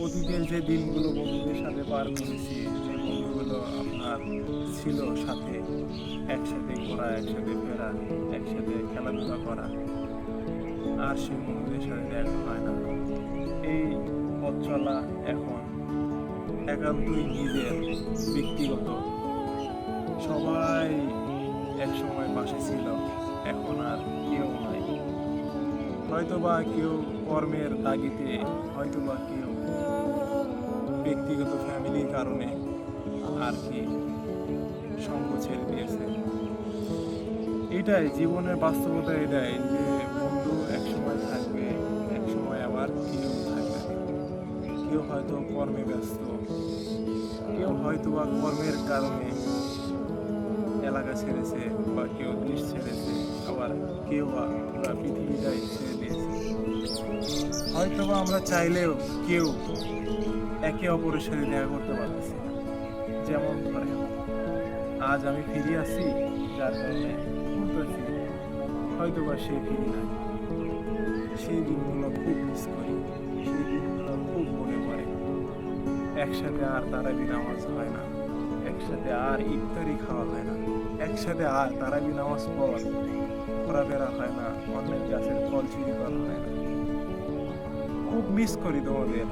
অতীতের যে দিনগুলো বন্ধুদের সাথে পার করেছি, যে বন্ধুগুলো আপনার ছিল সাথে, একসাথে ঘোরা, একসাথে ফেরা, একসাথে খেলাধুলা করা, আর সেই বন্ধুদের সাথে দেখা হয় না। এই পথ চলা এখন একান্তই নিজের, ব্যক্তিগত। সবাই এক সময় পাশে ছিল, এখন আর কেউ নাই। হয়তোবা কেউ কর্মের তাগিদে, হয়তোবা কেউ ব্যক্তিগত ফ্যামিলির কারণে আর কি সঙ্গ ছেড়ে দিয়েছে। এটাই জীবনের বাস্তবতা, এটাই যে বন্ধু এক সময় থাকবে, এক সময় আবার কেউ থাকবে না। কেউ হয়তো কর্মে ব্যস্ত, কেউ হয়তো বা কর্মের কারণে এলাকা ছেড়েছে, বা কেউ দেশ ছেড়েছে, আবার কেউ বা পুরা পৃথিবীটাই ছেড়ে দিয়েছে। হয়তো বা আমরা চাইলেও কেউ একে অপরের সাথে দেখা করতে পারতেছি না। যেমন ধরেন, আজ আমি ফিরে আসি, যার কারণে বলতেছি, হয়তো বা সে ফিরে নাই। সেই দিনগুলো খুব মিস করি, সেই দিনগুলো খুব মনে পড়ে। একসাথে আর তারাবি নামাজ হয় না, একসাথে আর ইফতারি খাওয়া হয় না, একসাথে আর তারাবি নামাজ পর ঘোরাফেরা হয় না, অন্যের গাছের ফল চুরি করা হয় না। খুব মিস করি তোমাদের।